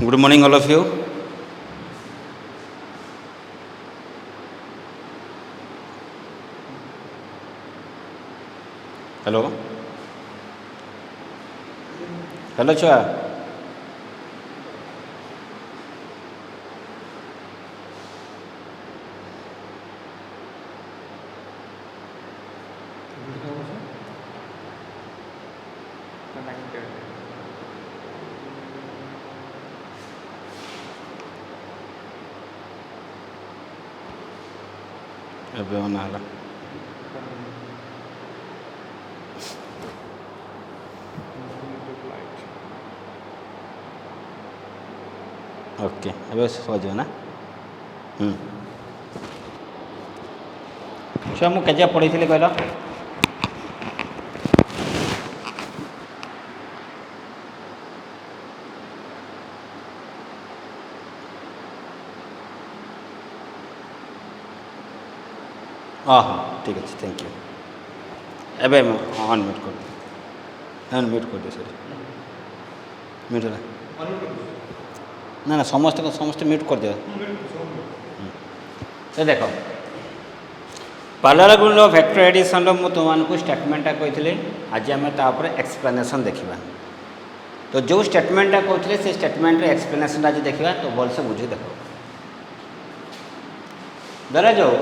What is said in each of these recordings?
Good morning, all of you. Hello. Hello, Chua. Everyone, hello. Okay अब सजो ना छुआ मुझे केजा पढ़ी थी कहल हाँ हाँ ठीक अच्छे थैंक यू एवं अनम्यूट कर दे सर म्यूट है ना ना समस्त समस्त म्यूट कर दिया तो देख पार्लर गुण वेक्टर एडिशन मुझे तुमको स्टेटमेंटा कही आज आम तापर एक्सप्लेनेशन देखा तो जो स्टेटमेंटा कहते से स्टेटमेंट एक्सप्लेनेशन आज देखा तो भलसे बुझी देख धरा जाओ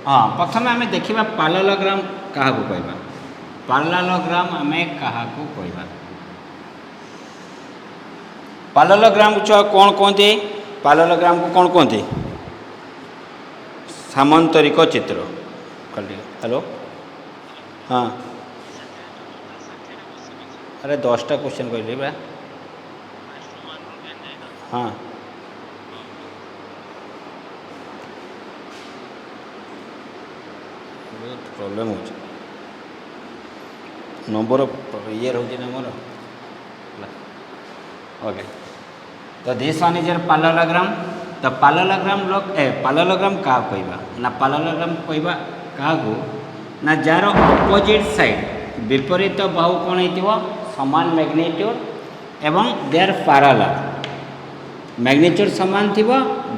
हाँ प्रथम आम देखा पार्ललोग्राम क्या कहवा पार्ललोग्राम आम क्या कहवा पार्ललोग्राम को कौन कहते पार्ललोग्राम को कौन कहते सामांतरिक चित्र हेलो हाँ अरे 10टा क्वेश्चन कहली बा हाँ प्रॉब्लम हो नंबर ये रोचे ना मोर ओके तो दिस वन इज योर पार्ललोग्राम तो पार्ललोग्राम क्या कहवा ना पार्ललोग्राम कहवा क्या ना जार अपोजिट साइड विपरीत बाहु कौन हो समान मैग्नीट्यूड एवं देयर पैरेलल मैग्नीट्यूड समान थी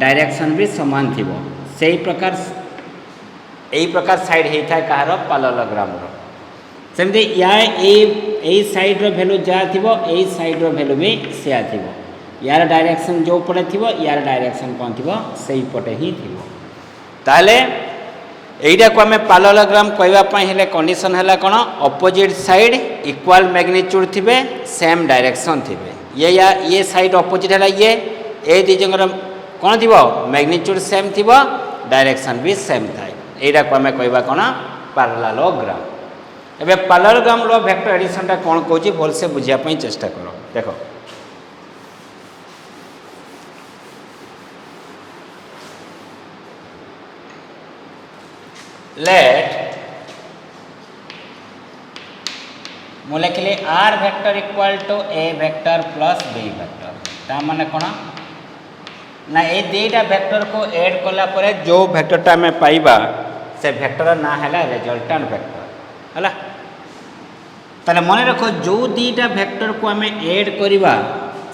डायरेक्शन भी समान थी से प्रकार साइड होता है कहार पार्ललोग्राम सेमती या साइड्र भैल्यू जहाँ थी यही साइड्र भैल्यू भी सेया थी यार डायरेक्शन जो पटे थी यार डायरेक्शन कौन थी से पटे ही थी ताले यहीटा को आम पार्ललोग्राम कहवाई कंडीशन है कौन अपोजिट साइड इक्वाल मैग्नीट्यूड थे सेम डायरेक्शन थे ये साइड अपोजिट है ये दीजर कौन थी मैग्नीट्यूड सेम थी डायरेक्शन भी सेम थाए यहीटा को आम कहवा कौन पार्ललोग्राम एवं पार्ललोग्राम वेक्टर एडिशन कौन कौन भलसे बुझापी चेष्टा कर देख लेट मु लिखिली R vector equal to A vector plus B vector ता माने कौन ना ये दुईटा वेक्टर को ऐड कला परे जो वेक्टरटा आम पाइबा से वेक्टर ना है रिजल्टेंट वेक्टर है ताले मन रख जो दुईटा वेक्टर को आम ऐड करवा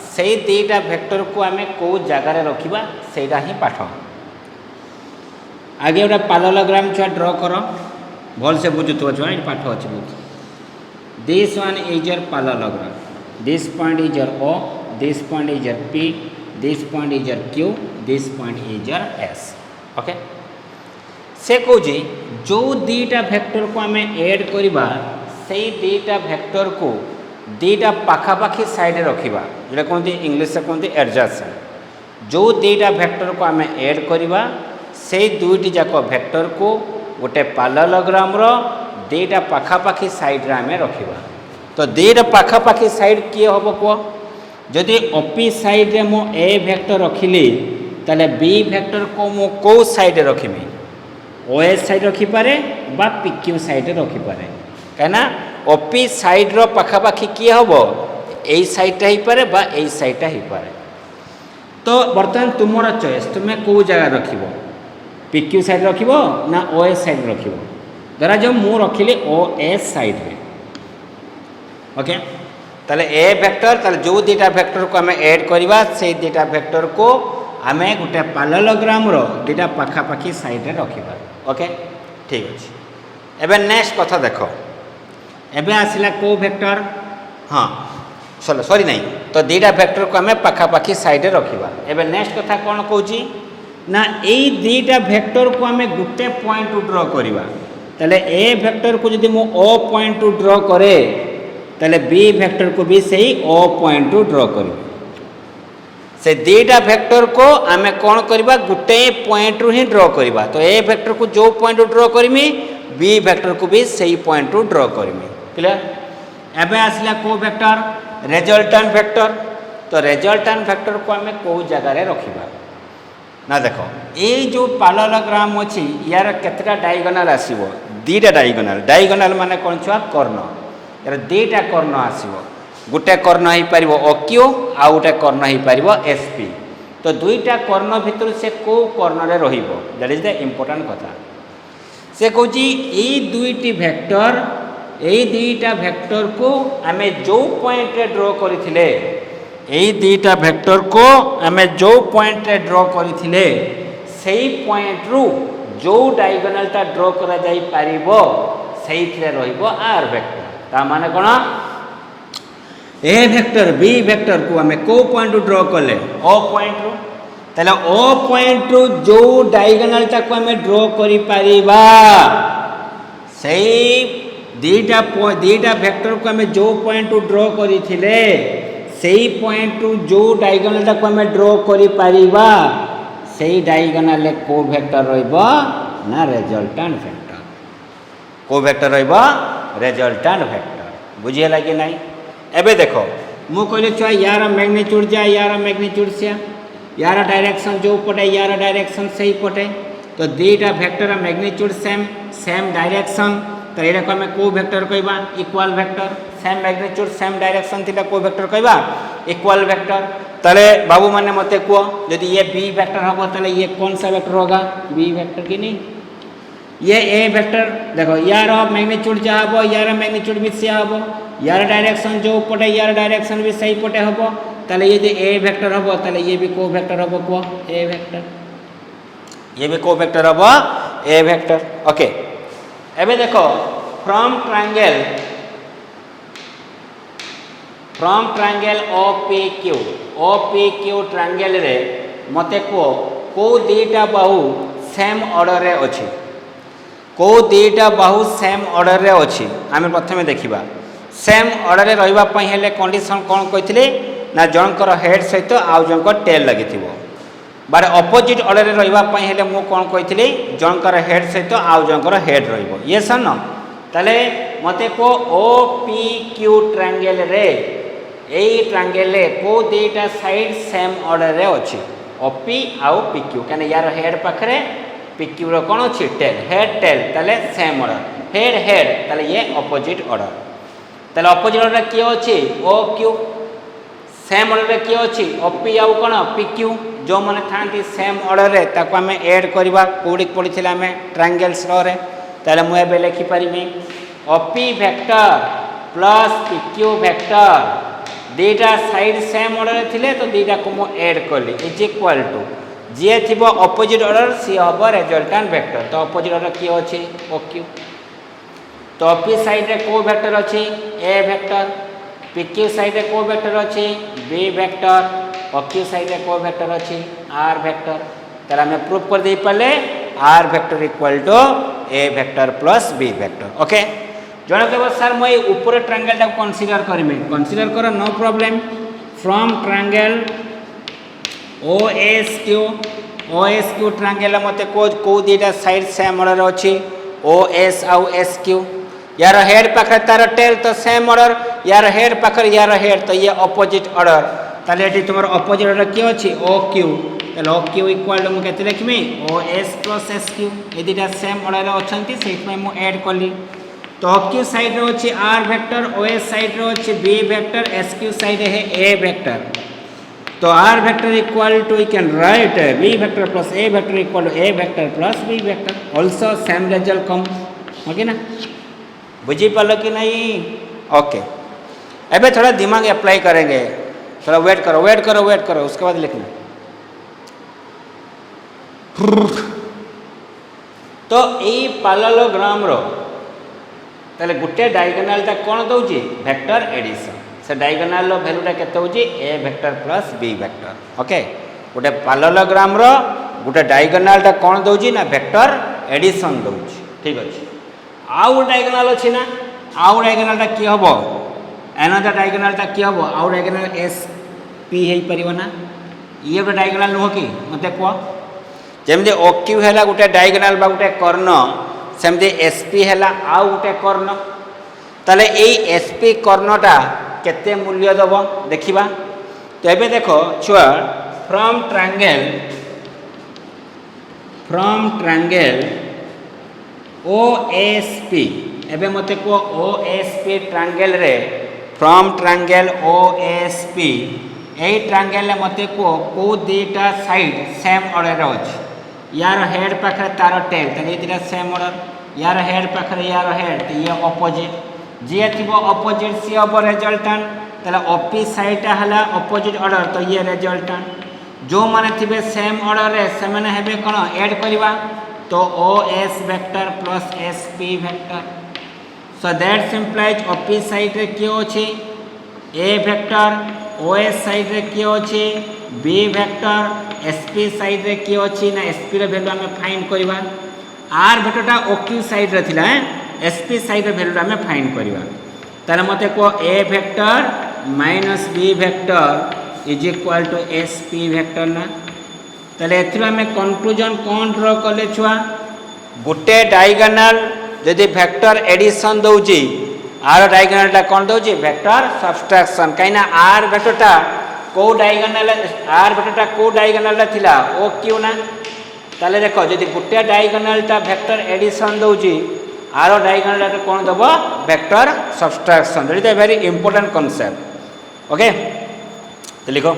से दुईटा वेक्टर को आम कौ जगार रखा सेटा ही पाठ आगे गोटे पार्ललोग्राम छुआ ड्र कर भल से बुझुव छुआ ये पाठ अच्छे बहुत this one is your parallelogram this point is your O this point is your P this point is your Q this point is your S okay से कौच जो दुईटा वेक्टर को आम ऐड करवा से दुईटा वेक्टर को दुईटा पाखापाखी साइड रखा जो कहते इंग्लीश कहते एडजेसेंट जो दुईटा वेक्टर को आम ऐड करवा से दुईटी जाक वेक्टर को गोटे पार्ललोग्राम दुईटा पाखापाखी साइड आम रखा तो दुईटा पाखापाखी साइड किए हम कह जदि ओपी साइड मु ए वेक्टर रखिली ताले बी वेक्टर को मु कौ साइड रखिमी ओएस साइड रखिपारे बा पीक्यू साइड रखिपारे कहीं ओपी साइड रो पाखापाखी किए हम यही साइडटा हो पारे बा यही साइडटा हो पारे तो बर्तमान तुमर चॉइस तुम्हें कौ जगह रखिबो पीक्यू साइड रखिबो ना ओएस साइड रखिबो धरा जो मु रखिली ओएस साइड रे ओके ताले ए वेक्टर ताले जो दुटा वेक्टर को हमें ऐड करवा से दुटा वेक्टर को आमे गोटे पैरेललोग्राम रो दुटा पाखापाखी साइड रे रखिबा ओके ठीक अछि एबे नेक्स्ट कथा देखो एबे आसिला को वेक्टर हाँ चलो सॉरी नहीं तो दुटा वेक्टर को हमें पाखापाखी साइड रे रखिबा एबे नेक्स्ट कथा कोन कहूची ना एई दुटा वेक्टर को हमें गोटे पॉइंट टू ड्रॉ करवा ताले ए वेक्टर को यदि मो ओ पॉइंट टू ड्रॉ करे ताले बी वेक्टर को भी सही ओ पॉइंट टू ड्रॉ करबा से दुटा वेक्टर को आमे कौन करबा गुटे पॉइंट रु ही ड्रॉ करबा तो ए वेक्टर को जो पॉइंट टू ड्रॉ करमी बी वेक्टर को भी सही पॉइंट टू ड्रॉ करमी क्लियर एबे आसला को वेक्टर रिजल्टेंट वेक्टर तो रिजल्टेंट वेक्टर को आमे को जगह रे रखिबा ना देखो ए जो पैरेललोग्राम अछि यार केतरा डायगोनल आसीबो दुटा डायगोनल माने कोन छुआ कर्ण यार दुटा कर्ण आसीबो गोटे कर्ण हो पार ओक्यू आ गोटे कर्ण हो पार एसपी तो दुईटा कर्ण भितर से को कर्ण रे रहिबो दैट इज द इम्पोर्टेंट कथा से कहूँ ये दुईटी वेक्टर यही दुईटा वेक्टर को आमे जो पॉइंट रे ड्रॉ करथिले यही दुईटा वेक्टर को आमे जो पॉइंट रे ड्रॉ करथिले सेही पॉइंट रु जो डायगोनल ता ड्रॉ करा जाई पारिबो सेहीथिरे रहिबो आर वेक्टर ता माने कोन ए वेक्टर बी वेक्टर को आमे को पॉइंट ड्रॉ कले ओ पॉइंट रो ताले ओ पॉइंट रो जो डायगोनल ता को आमे ड्रॉ करि पारिबा सही दुईटा वेक्टर को आमे जो पॉइंट ड्रॉ करिथिले सही पॉइंट रो जो डायगोनल ता को आमे ड्रॉ करि पारिबा सही डायगोनल को वेक्टर रहइबो ना रिजल्टेंट वेक्टर को वेक्टर रहइबो रिजल्टेंट वेक्टर बुझियला कि नहीं एबे देखो मु कहले छुआ यार मैग्नीट्यूड जा यार मैग्नीट्यूड से यार डायरेक्शन जो पटे यार डायरेक्शन सही पटे तो दुईटा वेक्टर मैग्नीट्यूड सेम डायरेक्शन तो एरा को हमें को वेक्टर कहबा equal vector same magnitude same direction थिला को वेक्टर कहबा इक्वल वेक्टर तले बाबू माने मते को यदि ये बी वेक्टर होगा तले ये कौन सा वेक्टर होगा बी वेक्टर की नहीं ये ए वेक्टर देखो यार मैग्नीट्यूड जा हबो यार मैग्नीट्यूड भी से हबो यार डायरेक्शन जो पटे यार डायरेक्शन भी सही पटे हबो ताले ये जे ए वेक्टर हबो ताले ये भी को वेक्टर हबो को ए वेक्टर ये भी को वेक्टर हबो ए वेक्टर ओके एबे देखो फ्रॉम ट्रायंगल OPQ ट्रायंगल रे मते को दुईटा बाहु सेम ऑर्डर रे अछि को दुईटा बाहु सेम ऑर्डर रे अछि आमे प्रथमे देखिबा सेम ऑर्डर रे रहिबा पई हेले कंडीशन कोन कहिथिले ना जनकर हेड सहित आउ जनकर टेल लागिथिबो बारे ऑपोजिट ऑर्डर रे रहिबा पई हेले मु कोन कहिथिले जनकर हेड सहित आउ जनकर हेड रहिबो ये सन ताले मते को OPQ ट्रायंगल रे एई ट्रायंगल रे को दुईटा साइड सेम ऑर्डर रे अछि OP आउ PQ कने यार हेड पाखरे PQ रो कोन अछि टेल हेड टेल ताले सेम ऑर्डर हेड ताले ये ऑपोजिट ऑर्डर ताले ऑपोजिट ऑर्डर कियो अछि OQ सेम ऑर्डर रे कियो अछि OP आउ कोन PQ जो माने थांती सेम ऑर्डर रे ताको हमें ऐड करबा कोडी पडिथिला हमें ट्रायंगल्स रे ताले मु एबे लिखि परिमी OP vector plus PQ vector दुईटा साइड सेम ऑर्डर रे थिले तो दुईटा को मु ऐड करली इज इक्वल टू जे थिबो ऑपोजिट ऑर्डर सी हबो रिजल्टेंट वेक्टर तो ऑपोजिट ऑर्डर कियो अछि OQ तो OP साइड रे को वेक्टर अछि A वेक्टर PQ साइड रे को वेक्टर अछि B वेक्टर OQ साइड रे को वेक्टर अछि R वेक्टर ताला हमें प्रूफ कर दे पले R vector equal to A vector plus B vector okay जण के सर मैं ऊपर ट्रायंगल टा कंसीडर करमी कंसीडर करो no problem from triangle OSQ triangle मते को दुईटा साइड सेम ऑर्डर अछि OS आउ SQ यार हेड पाखरे तार टेल तो सेम ऑर्डर यार हेड पाखरे यार हेड तो ये ऑपोजिट ऑर्डर ताले एटी तुमर ऑपोजिट ऑर्डर कियो अछि OQ ताले OQ इक्वल टू मु केते लिखमी OS प्लस SQ ए दुईटा सेम ऑर्डर रे अछंती सेहि में मु ऐड करली तो OQ साइड रो अछि R वेक्टर OS साइड रो अछि B वेक्टर SQ साइड है A वेक्टर तो R vector equal to we can write B vector plus A vector equal to A vector plus B vector also same result come okay ना बुझी पालो कि नहीं okay अबे थोड़ा दिमाग अप्लाई करेंगे, थोड़ा वेट करो, उसके बाद लिखना। तो यही पैरेललोग्राम रो ताले गुटे डायगोनालटा कौन दौची वेक्टर एडिशन, से डायगोनाल रो वैल्यूटा केते होची A vector plus B vector. Okay, गुटे पैरेललोग्राम रो गुटे डायगोनालटा कौन दौची ना वेक्टर एडिशन दौची। ठीक अछि, आउ डायगोनाल अछि ना, आउ डायगोनालटा की हबो, अनदर डायगोनालटा की हबो, आउ डायगोनाल एस पी हे परिबो ना, ये गोटे डायगोनाल नुह कि मते को जेमदे ओक्यू हैला गुटे डायगोनाल बा गुटे कर्ण, सेमदे एसपी हैला आउ गुटे कर्ण। ताले एई एसपी कर्णटा केते मूल्य दबो देखिबा। तो एबे देखो छुआ, फ्रॉम ट्रायंगल ओएसपी, एबे मते को ओएसपी ट्रायंगल रे, from triangle OSP AE triangle ले मते को दीटा साइड सेम ऑर्डर रे अछि, यार हेड पाखरे तार टेल, तो ये दिटा सेम ऑर्डर, यार हेड पाखरे यार हेड, तो ये ऑपोजिट, जे थिबो ऑपोजिट सी अब रिजल्टेंट, तले ओपी साइडटा हला ऑपोजिट ऑर्डर, तो ये रिजल्टेंट। जो माने थिबे सेम ऑर्डर रे से माने हेबे कोन ऐड करबा, तो OS vector plus SP vector. So that implies OP side रे की अछि ए वेक्टर, ओएस साइड रे की अछि बी वेक्टर, एसपी साइड रे की अछि ना एसपी रे वैल्यू हमें फाइंड करबा। आर वेक्टरटा ओक्यू साइड रे थिला, एसपी साइड रे वैल्यू हमें फाइंड करबा। ताले मते को A vector minus B vector is equal to SP vector ना। ताले एथिरो हमें कंक्लूजन कोन ड्रा करले छुआ, गुटे डायगोनाल यदि वेक्टर एडिशन दउची, आर डायगोनालटा कोन दउची वेक्टर सब्सट्रैक्शन, काइना आर वेक्टरटा को डायगोनाल, आर वेक्टरटा को डायगोनालटा थिला ओ क्यू ना। ताले देखो जदि गुटे डायगोनालटा वेक्टर एडिशन दउची, आर डायगोनालटा कोन दबो vector subtraction. That is a very important concept. Okay, तो लिखो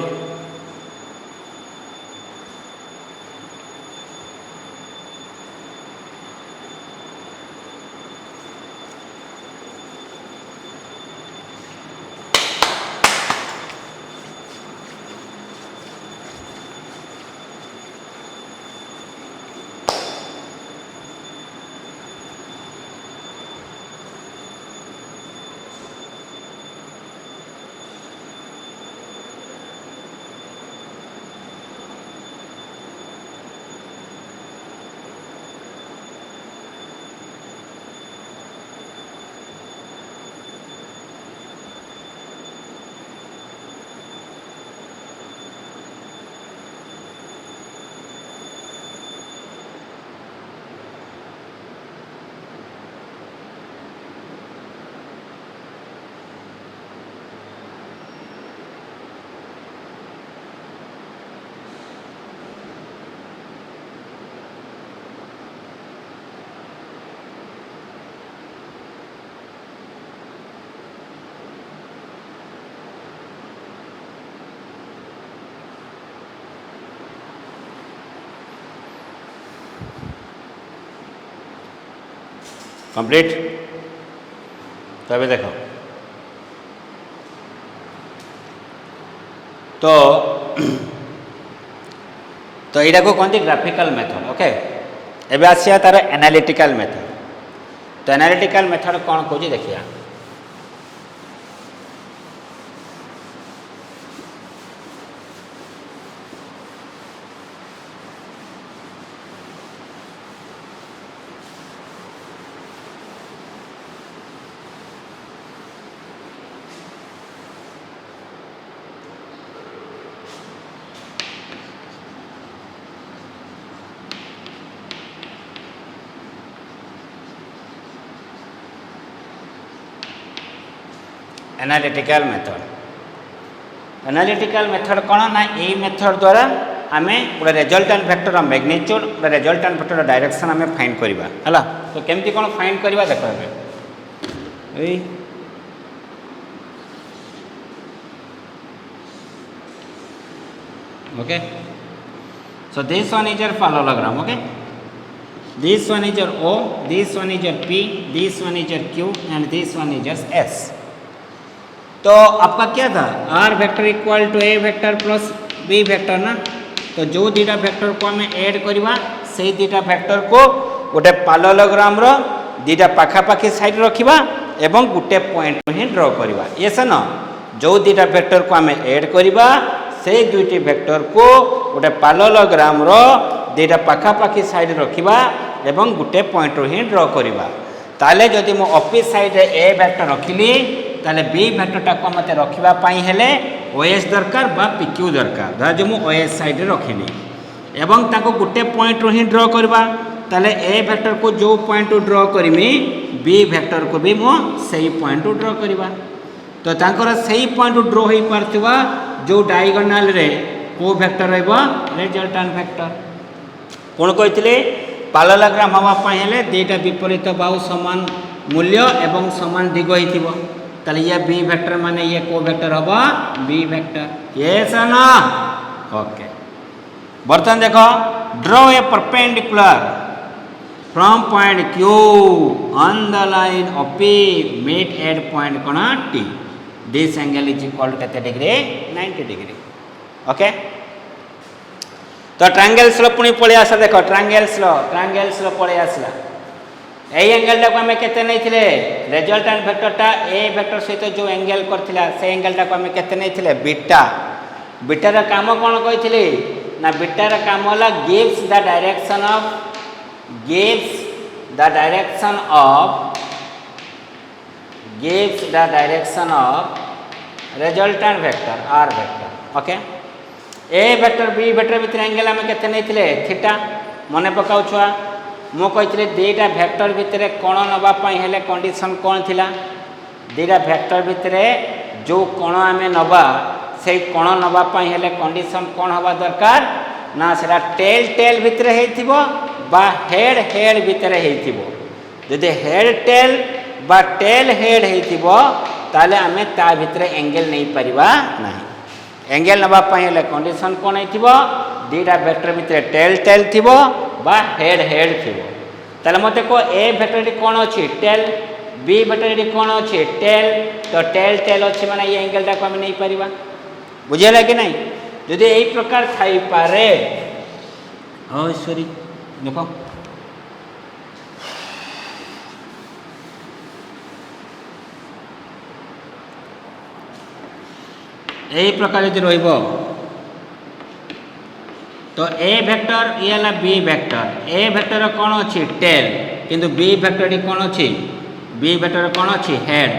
कंप्लीट। तो अभी देखो, तो यहाँ को कहते ग्राफिकल मेथड। ओके, एबे आसिया तार एनालिटिकल मेथड। तो एनालिटिकल मेथड कौन कौन देखिया। एनालिटिकल मेथड, एनालिटिकल मेथड कौन ना, यही मेथड द्वारा आम गोटे रिजल्टेंट वेक्टर मैग्नीट्यूड, गोटे रिजल्टेंट वेक्टर डायरेक्शन आम फाइंड करवा है। तो केमती कौन फाइंड करवा देख ए okay. So this one is your parallelogram. Okay, this one is your O, this one is your P, this one is your Q and this one is your S. तो आपका क्या था R vector equal to A vector plus B vector ना। तो जो दुटा vector को आम ऐड करवा से दुटा वेक्टर को गोटे पालोलोग्राम रो दुटा पाखापाखी साइड रखा एवं गोटे पॉइंट ही ड्र करवा ये सन जो दुटा वेक्टर को आम ऐड करवा से दुईटी वेक्टर को गोटे पालोलोग्राम रो दुटा पाखापाखी साइड रखा एवं गोटे पॉइंट ही ड्र करवा। ताले जदि मो ऑफिस साइड ए वेक्टर रखिली ताले बी वेक्टरटा को मते रखिबापी हेले ओएस दरकार बा पीक्यू दरकार धर जो मु ओएस साइड रखिली एवं ताको गोटे पॉइंट ही ड्र करवा ताले ए वेक्टर को जो पॉइंट ड्र करमी बी वेक्टर को भी मो सही पॉइंट ड्र करवा। तो तांकर सही पॉइंट ड्र हो पारथिबा जो डायगोनाल रे को वेक्टर रहबो रिजल्टेंट वेक्टर कोन कहितले पालोलोग्राम हवा पाई हेले दुईटा विपरीत बाहु समान मूल्य एवं समान दिग होइथिबो ताले ये बी वेक्टर माने ये को वेक्टर हवा बी वेक्टर यस और नो ओके। बर्तन देखो draw a perpendicular from point Q on the line of P meet at point कोण T this angle is equal to केते डिग्री 90 डिग्री ओके। तो ट्रायंगल्स लो पुणी पळे आसा देखो ट्रायंगल्स लो पळे आसला ए एंगल टाको आम केते नैथिले रिजल्टेंट वेक्टरटा ए वेक्टर सहित जो एंगल करथिला से एंगल टाको आम केते नैथिले बीटा बीटार काम कोन कहिथिले ना बीटार काम होला gives the direction of resultant vector R vector okay. A vector B vector भितर एंगल आम केते नैथिले थीटा मने पकाउ छुआ मु कही दुईटा वेक्टर भितर कोण नवापाई हेले कंडीशन कौन थिला दुईटा वेक्टर भितर जो कोण आम नवा से कोण नवापाई हेले कंडीशन कौन हवा दरकार ना सेटा टेल टेल भितर हेइथिबो बा हेड हेड भितर हेइथिबो जदि हेड टेल बा टेल हेड हेइथिबो ताले आमे ता भितर एंगल नहीं परिबा नाही एंगल नवापाई हेले कंडीशन कौन हेइथिबो दुईटा वेक्टर भितर टेल टेल थिबो बा हेड हेड थिबो ताले मते को ए वेक्टर कोन अछि टेल बी वेक्टर कोन अछि टेल तो टेल टेल अछि माने ये एंगल टा को हम नहीं परिबा बुझेला कि नहीं यदि एई प्रकार थाई पारे ओ सॉरी देखो एई प्रकार यदि रहइबो तो ए वेक्टर ये हला बी वेक्टर ए वेक्टर कौन अच्छी टेल किंतु बी वेक्टर कौन अच्छी बी वेक्टर कौन अच्छी हेड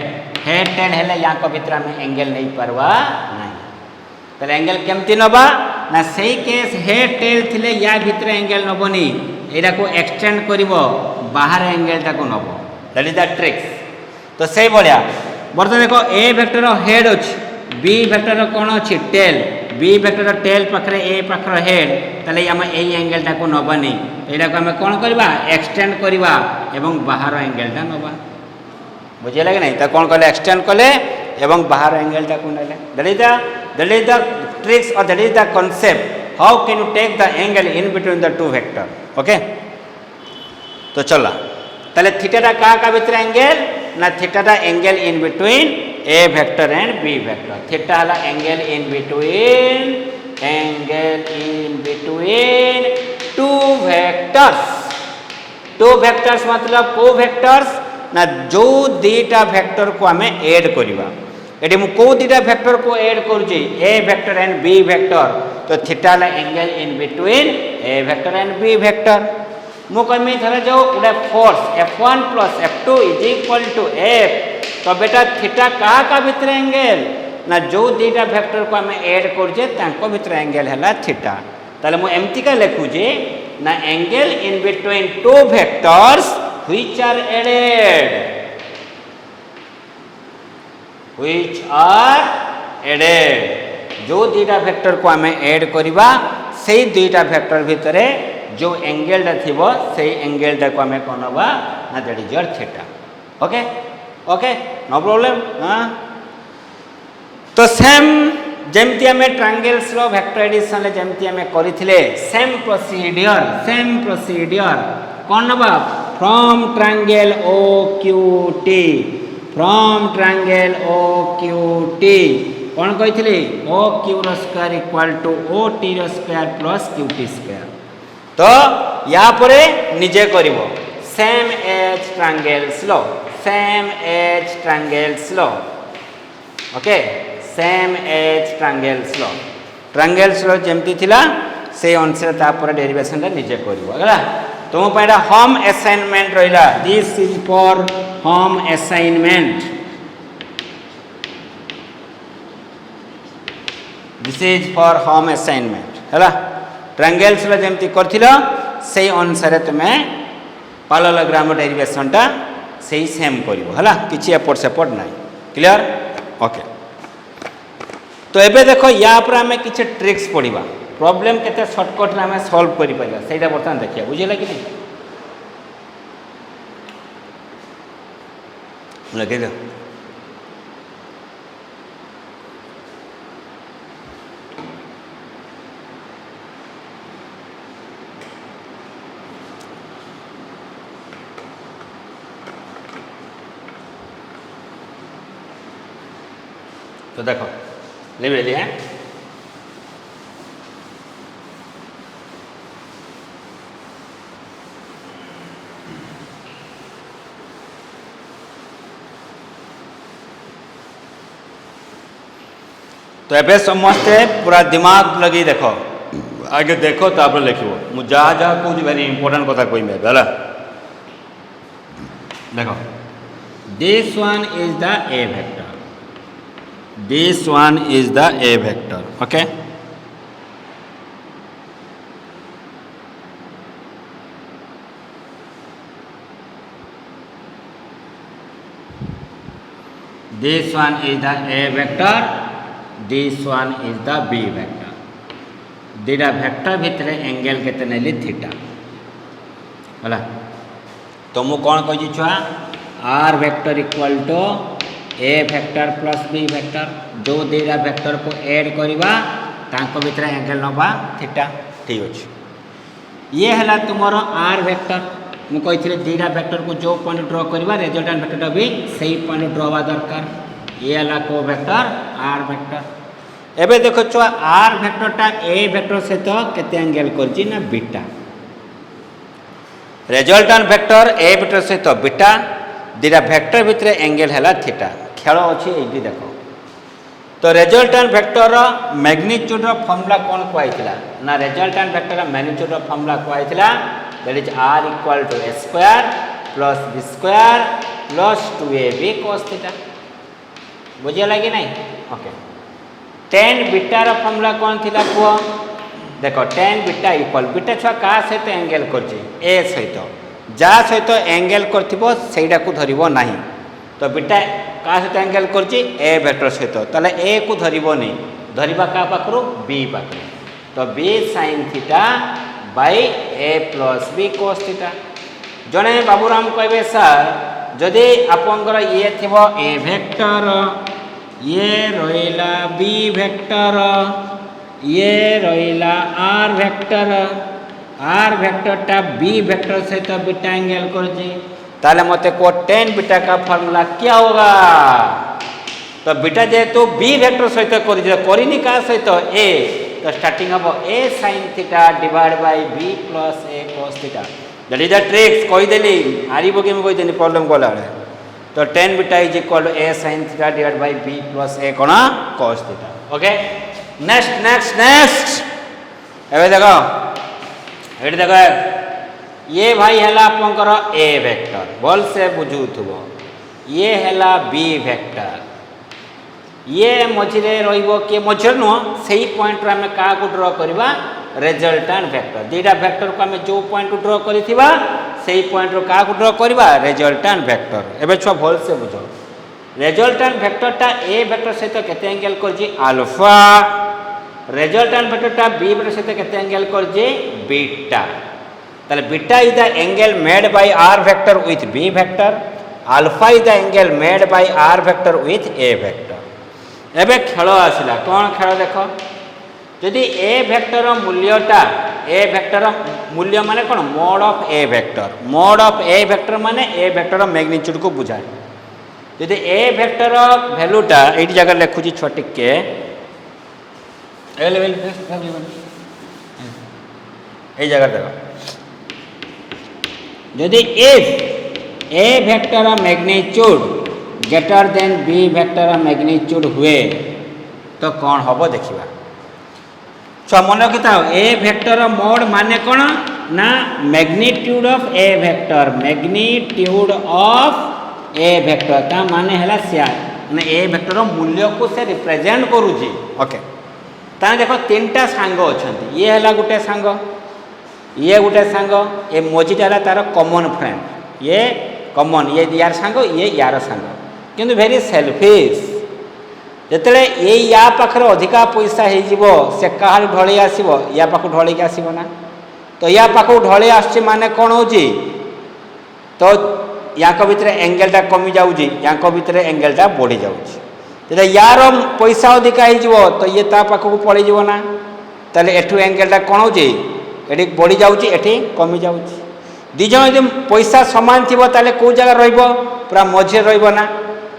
हेड टेल हेले या को भितर में एंगल नहीं परवा नहीं तो एंगल केमती नबा ना सही केस हेड टेल थिले या भितर एंगल नबनी एटा को एक्सटेंड करिवो बाहर एंगल टा को नबो दैट इज द ट्रिक्स। तो सही बढ़िया बर्तन देखो ए वेक्टर हेड अछि बी वेक्टर कौन अच्छी टेल बी वेक्टर टेल पाखरे ए पाखर हेड ताले आम ए एंगल टा को नबानी एटा को आम कौन करबा एक्सटेंड करबा एवं बाहर एंगल टा नबा बुझेला कि नहीं तो कौन कले एक्सटेंड कले एवं बाहर एंगल टा को नेले दैट इज द ट्रिक्स और that is the concept how can you take the angle in between the two vector okay. तो चला ताले थीटा का भीतर एंगल ना theta angle in between A vector and B vector theta हला angle in between two vectors मतलब को vectors ना जो दुईटा वेक्टर को आम ऐड करवा ये मु को दुईटा वेक्टर को ऐड करुँची A vector and B vector तो थीटा हला angle in between A vector and B vector मु कहमी धर जो गोटे force F1 plus F2 is equal to F तो बेटा थीटा का भितर एंगल ना जो दुईटा वेक्टर को आम ऐड करजे तांको भितर एंगल है थीटा ताले मु एमती का लिखुजे ना angle in between two vectors which are added जो दुईटा वेक्टर को आम ऐड करवा से दुईटा वेक्टर भितर जो एंगलटा थिबो से एंगलटा को आम कौन हवा ना that is your theta okay okay no problem हाँ। तो सेम जमती आम ट्रायंगल्स रो वेक्टर एडिशन जमती आम करथिले सेम प्रोसीडियर कौन नबा from triangle OQT from triangle O Q T कौन कही O Q square equal to O T square plus Q T square. तो या परे निजे करिवो सेम एज ट्रायंगल्स लो सेम एज ट्रायंगल्स लो ओके सेम एज ट्रायंगल्स लो जेमती थिला से अनुसार तापर डेरिवेशन टा निजे करिवो हला। तुम पे होम असाइनमेंट रहिला this is for home assignment this is for home assignment हला। ट्रायंगल्स लो जेमती करथिलो से अनुसार तुमे पैरेललोग्राम डेरिवेशन टा सेही सेम करिवो हला किछि एपट सेपट नाही क्लियर ओके। तो एबे देखो या पर हमें किछि ट्रिक्स पढ़िबा प्रॉब्लम केते शॉर्टकट रे हमें सॉल्व करि पाइला सेटा बर्तमान देखिया बुझिला कि नहीं लगे दो। तो देखो ले लिया तो एबे समस्ते पूरा दिमाग लगी देखो आगे देखो तापर लिखो मु जा कुछ वेरी इंपोर्टेंट कथा कोई में गला देखो this one is the A vector this one is the a vector okay this one is the a vector this one is the b vector दीटा वेक्टर भितर एंगल केते नेली थीटा हला। तो मु कोन कहि छुआ r vector equal to A vector plus B vector जो दीटा वेक्टर को ऐड करवा तांको भितर एंगल नबा थीटा ठीक अछि। ये हला तुमरो आर वेक्टर मु कहिथिले दीटा वेक्टर को जो पॉइंट ड्रॉ करवा रिजल्टेंट वेक्टर भी सही पॉइंट ड्रॉ हवा दरकार ये हला को वेक्टर आर वेक्टर। एबे देखो छुआ आर वेक्टर टा ए वेक्टर से तो केते एंगल करछि ना beta resultant vector A vector से तो बीटा दीटा वेक्टर भितर एंगल हला थीटा खेल अच्छी ये देख। तो रिजल्टेंट वेक्टर मैग्नीट्यूड फॉर्मूला कौन कहला ना रिजल्टेंट वेक्टर मैग्नीट्यूड फॉर्मूला कहला that is r equal to a square plus b square plus 2ab cos theta बुझिला कि नहीं ओके। tan बीटा रो फॉर्मूला कौन थिला को देखो tan बीटा इक्वल बीटा छुआ का सहित एंगल करछि a सहित जा सहित एंगल करथिबो सेइडा को धरिबो नाही तो बीटा का सहित एंगल करछि ए वेक्टर सहित ताले ए को धरिबोनी धरिबा का पाखरु बी पाखरु तो b sin theta by a plus b cos theta. जने बाबूराम कहबे सर जदि आपनकर ये थिबो ए वेक्टर ये रहिला b वेक्टर ये रहिला r वेक्टर टा b वेक्टर सहित बीटा एंगल करछि ताले मते को tan बीटा का फार्मूला क्या होगा तो बीटा जेहेतु बी वेक्टर सहित करनी का सहित ए तो स्टार्टिंग हम a sin theta divide by b plus a cos theta that is the tricks कहि देली आरिबो के कहि देनी प्रॉब्लम कोला तो tan beta is equal to a sin theta divide by b plus a कोना cos थीटा ओके। नेक्स्ट एबे देखो एडी देखो ये भाई हैला आपनकर ए वेक्टर बोल से बुझुथबो ये हैला बी वेक्टर ये मझिरे रहिबो के मझिर न सही पॉइंट रे हमें का को ड्रॉ करबा रिजल्टेंट वेक्टर दीटा वेक्टर को हमें जो पॉइंट को ड्रॉ करिथिबा सही पॉइंट रो का को ड्रॉ करबा रिजल्टेंट वेक्टर। एबे छ बोल से बुझो रिजल्टेंट वेक्टर टा ए वेक्टर सहित केते angle Karji alpha resultant vector टा बी वेक्टर सहित केते एंगल करजी बीटा ताले beta is the angle made by r vector with b vector alpha is the angle made by r vector with a vector. एबे खेल आसिला कौन खेल देख जदि a वेक्टर मूल्यटा a वेक्टर मूल्य माने कौन मोड ऑफ a वेक्टर माने a वेक्टर मैग्नीट्यूड को बुझाए जदि ए वेक्टर भैल्यूटा ये जगह लिखुची छोटे के जगह देख जदि if A vector magnitude greater than B vector magnitude हुए तो कौन हम देखा छुआ मन रखी था ए वेक्टर मोड माने कौन ना magnitude of A vector magnitude of A vector ता माने हला सिया माने ए वेक्टर मूल्य को से रिप्रेजेंट करूची ओके ता देखो तीनटा सांग अछंती ये हला गुटे सांग ये गुटे सांग ए मोजीटा तार कॉमन फ्रेंड ये कॉमन ये यार सांग ये यार सांग किंतु वेरी सेल्फिश जिते ये या पाखर अधिका पैसा हो से कहा ढल आसो या पाख ढल आसो ना तो या पाख ढल आसुची माने कौन हो तो या भितर एंगेलटा कमी जाऊँगी या भितर एंगेलटा बढ़ी जाऊँगी यार पैसा अधिका हो तो ये ता पाखक पड़े ना ताले एठू एंगेलटा कौन हो बढ़ी जाऊँगी एठी कमी जाऊँगी दिज यदि पैसा सामान थी ताले कौ जगह पूरा मझे रहा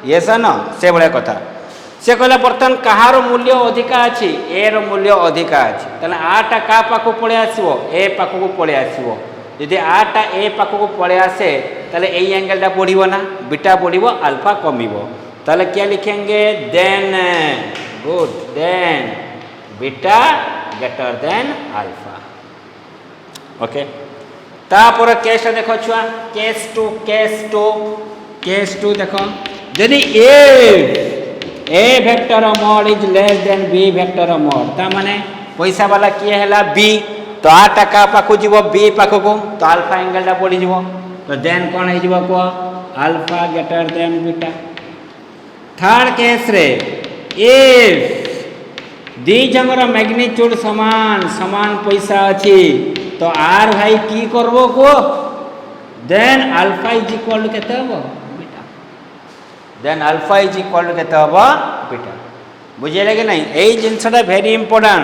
ये सा न से भाया कथा से कहला बर्तमान कहार मूल्य अधिका अच्छी ए रो मूल्य अधिका अच्छी ताले आटा क्या पाखक पड़े आसो ए पाखक पड़े आसो यदि आटा ए पाखक पड़े आसे ताले ए एंगेलटा बढ़िबो ना बीटा बढ़िबो अल्फा कमिबो ताले क्या लिखेंगे then good then beta greater than alpha okay तापर केस देखो छुआ केस टू देखो यदि A vector mod is less than B vector mod ता माने पैसा वाला किए हैला बी तो आ टाका पाखु जीव बी पाखु को तो अल्फा एंगलटा बढ़ी जीव तो देन कौन है जीव को alpha greater than beta third case रे इफ दी जंगर मैग्नीट्यूड समान पैसा अच्छी तो आर भाई की करबो को then alpha is equal to केते हो beta then alpha is equal to केते हो बीटा बुझेले कि नहीं एई जिनसटा वेरी इंपोर्टेंट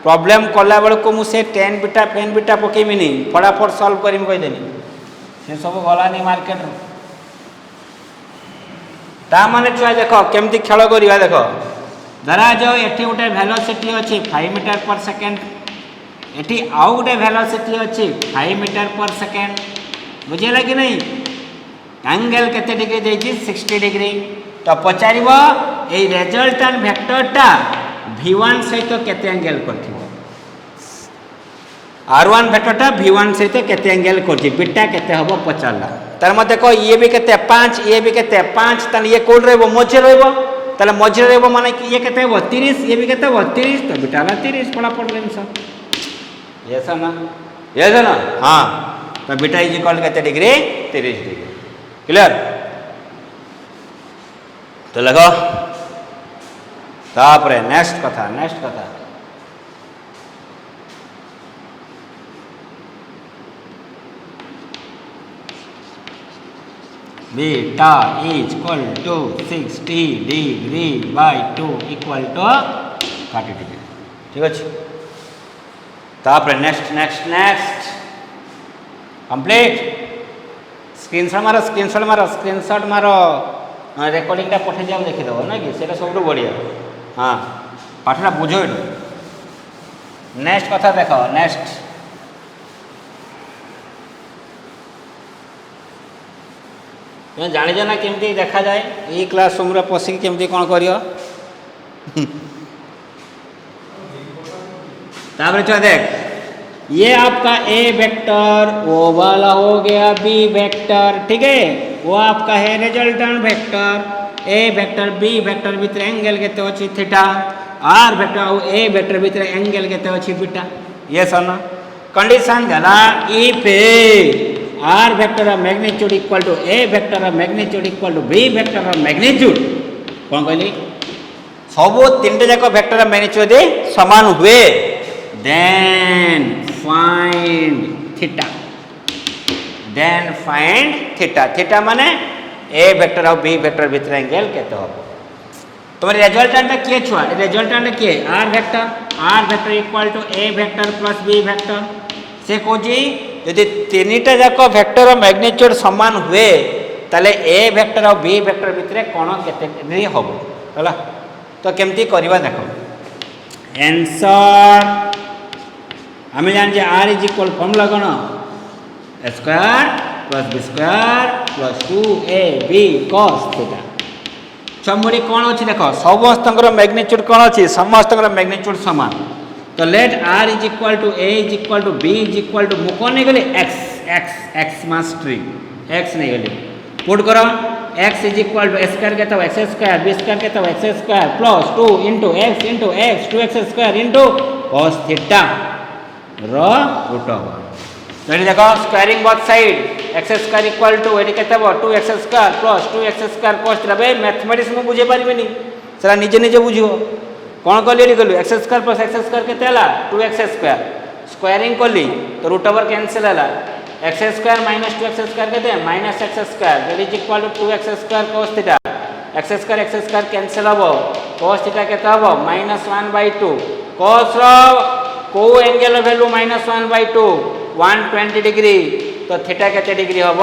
प्रॉब्लम कला बेल को मुझे टेन बीटा पेन बीटा पकेमिनी फटाफट सॉल्व करीम कहीदेनी से सब गलानी मार्केट ता माने छुआ देख केमती खेल करवा देख धरा जाओ एठी गोटे वेलोसिटी अच्छी 5 मीटर पर सेकेंड एठी आउ गोटे वेलोसिटी अच्छी 5 मीटर पर सेकेंड बुझेला कि नहीं एंगल केते डिग्री देजी 60 डिग्री तो पचारिबो ए रिजल्टेंट वेक्टरटा v1 सहित केते एंगल करथिबो r1 वेक्टरटा v1 सहित केते एंगल करथि बीटा केते हबो पचारला तार मते देखो ये भी केते 5 ये भी केते 5 तन ये कोड रहबो मझे रहबो ताले मझे रहबो माने कि ये केते हबो 30 ये भी केते हबो 30 तो बीटाला 30 पड़ा पड़ आंसर ऐसा ना हां तो बीटा इज इक्वल केते डिग्री 30 डिग्री क्लियर तो लगो तापरे नेक्स्ट कथा beta is equal to 60 degree by 2 equal to 30 degree ठीक अच्छे तापरे नेक्स्ट कंप्लीट स्क्रीनशॉट मारो रेकर्डिंगटा पठे जाओ देखिदेव ना कि सेटा सब बढ़िया हाँ पाठटा बुझ नेक्स्ट कथा देख नेक्स्ट तुम जानिज ना केमती देखा जाए ये क्लासरूम रे पशिक केमती कौन करियो तापर चल देख ये आपका ए वेक्टर वो वाला हो गया बी वेक्टर ठीक है वो आपका है resultant vector A vector B vector भीतर एंगल केते अछि theta R vector A vector भीतर एंगल केते अछि बीटा ये सन कंडीशन गला if R vector of magnitude equal to A vector of magnitude equal to B vector of magnitude कौन कहली सब तीनटे जाक वेक्टर ऑफ मैग्नीट्यूड समान हुए देन फाइंड थीटा थीटा माने ए वेक्टर और बी वेक्टर भीतर एंगल केते हो तुम रिजल्टेंट किए छुआ रिजल्टेंट किए R vector equal to A vector plus B vector से कोजी यदि तीनटा जाक वेक्टर मैग्नीट्यूड समान हुए ताले ए वेक्टर और बी वेक्टर भितर कौन केते डिग्री हम है तो केमती करवा देख आंसर आम जाने आर इज इक्वल फॉर्मूला कौन A square plus B square plus 2ab cos theta चमुड़ी कौन अच्छी देख समस्त मैग्नीट्यूड कौन अच्छी समस्त मैग्नीट्यूड सामान तो let R is equal to A is equal to B is equal to मुझे कौन नहीं गली एक्स एक्स एक्स मास्ट्री एक्स नहीं गली पुट करो x is equal to x square के एक्स स्क्वायर बी स्क्वायर के x square plus 2 into x 2x square into cos theta root over तो ये देखो squaring both side x square equal to ये के 2x square plus 2x square cos theta बे mathematics में बुझे पारिबेनी सेला निजे निजे बुझियो कौन कली गलु X square plus X square के 2x स्क्वायर स्क्वायरिंग कली तो रूट ओवर कैंसिल है X square minus 2x square के minus X square that is equal to 2x square cos theta X square cancel हम cos थीटा के -1/2 cos को angle value -1/2 120 degree तो theta के degree हम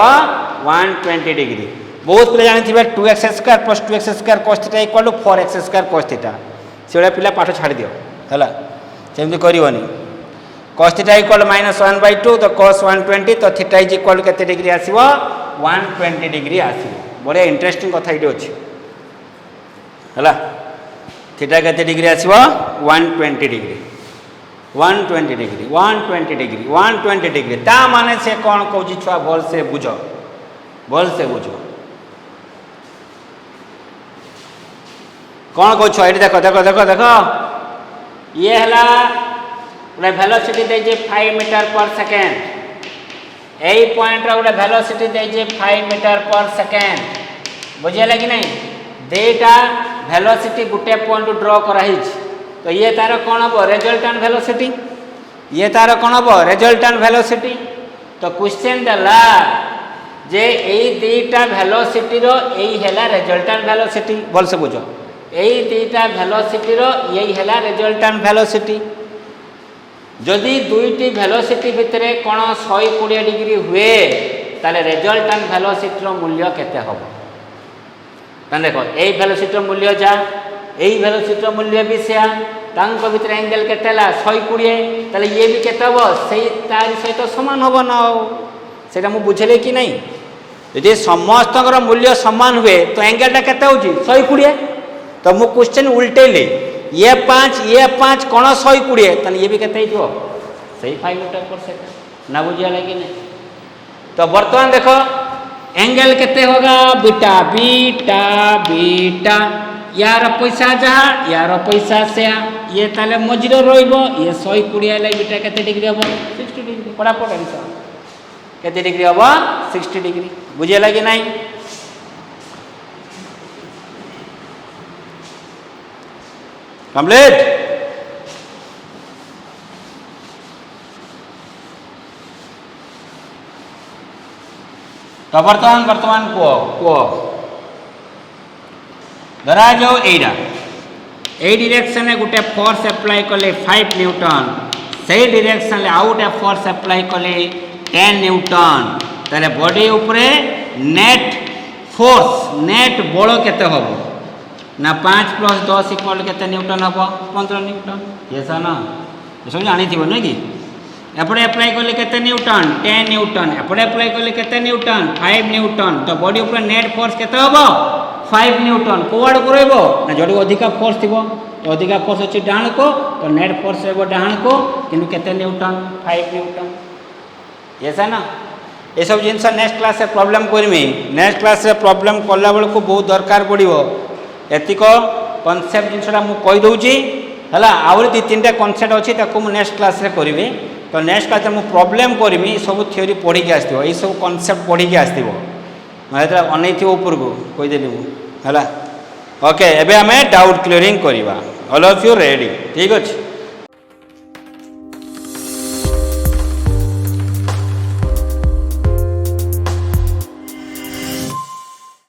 120 डिग्री बहुत पिला जानी 2x square plus 2x square cos theta equal to 4x square cos theta से पिला पाठ छाड़ दियो है सेमती करनी cos थीटा इक्वल -1/2 तो cos 120 तो थीटा इज इक्वल केते डिग्री आसीबो 120 डिग्री आसीबो बड़े इंटरेस्टिंग कथा इडी अछि है थीटा केते डिग्री आसीबो 120 डिग्री 120 डिग्री 120 डिग्री 120 डिग्री ता माने से कौन कहूँ छुआ भल से बुझ कौन कहूँ ये देख देख देख देख ये है गोटे वेलोसिटी दे 5 मीटर पर सेकेंड यही पॉइंट गोटे वेलोसिटी दे 5 मीटर पर सेकेंड बुझेगा कि नहीं देटा वेलोसिटी गोटे पॉइंट ड्रॉ कराई तो ये तार कौन हम रेजल्टेंट वेलोसिटी ये तार कौन हम रेजल्टेंट वेलोसिटी तो क्वेश्चन देला जे यही दुईटा वेलोसिटी रो यही है रेजल्टेंट वेलोसिटी भल से बुझ यही दुईटा वेलोसिटी रो यही है रेजल्टेंट वेलोसिटी जदि दुईटी वेलोसिटी भितर कौन 120 डिग्री हुए ताले रेजल्टेंट वेलोसिटी रो मूल्य केते हम देखो यही वेलोसिटी मूल्य जा यही वेलोसिटी मूल्य भी से भितर एंगल के 120 ताले ये भी केते हम से तार सहित सामान हम ना से बुझे कि नहीं यदि समस्त मूल्य सामान हुए तो एंगलटा केते होची 120 तो मु क्वेश्चन उल्टेली ये 5 कौन 120 ताले ये भी केते हो सही 5 मीटर पर सेकंड ना बुझिया लगे नहीं तो वर्तमान देखो एंगल केते होगा बीटा बीटा बीटा यार पैसा जहाँ यार पैसा से ये ताले मझिरे रहिबो ये 120 ले बीटा केते डिग्री हम 60 डिग्री फटाफट आंसर केते डिग्री हम 60 डिग्री बुझेला कि नहीं कंप्लीट तो वर्तमान को धरा जाओ एटा ए डायरेक्शन में गोटे फोर्स अप्लाई कले 5 न्यूटन से डायरेक्शन ले आउ गोटे फोर्स अप्लाई कले 10 न्यूटन ताले बॉडी उपरे नेट फोर्स नेट बल केते हबो ना 5 + 10 इक्वल केते न्यूटन हबो 15 न्यूटन ये सा ना ये सब जानी थी नहीं कि एपटे अप्लाई कले केते न्यूटन 10 न्यूटन एपटे अप्लाई कले केते न्यूटन 5 न्यूटन तो बॉडी ऊपर नेट फोर्स केते हबो 5 न्यूटन कोआड करबो ना जडी अधिका फोर्स थिबो तो अधिका फोर्स अछि डाहण को तो नेट फोर्स हेबो डाहण को किंतु केते न्यूटन 5 न्यूटन ऐसा ना ये सब जिनस नेक्स्ट क्लास से प्रॉब्लम करमी नेक्स्ट क्लास से प्रॉब्लम कला बेल को बहुत दरकार पड़ो एतिक कॉन्सेप्ट जिनसा मुझे कही दूची है आहरी 2-3टा कॉन्सेप्ट अच्छी नेक्स्ट क्लास रे करी तो नेक्स्ट क्लास में मुझे प्रॉब्लम करमी सब थ्योरी पढ़ी आसो ये सब कॉन्सेप्ट पढ़ी आसो अनै थी ऊपर को कहीदेली है ओके एबे हमें डाउट क्लियरिंग करवा ऑल ऑफ यू रेडी ठीक अच्छे।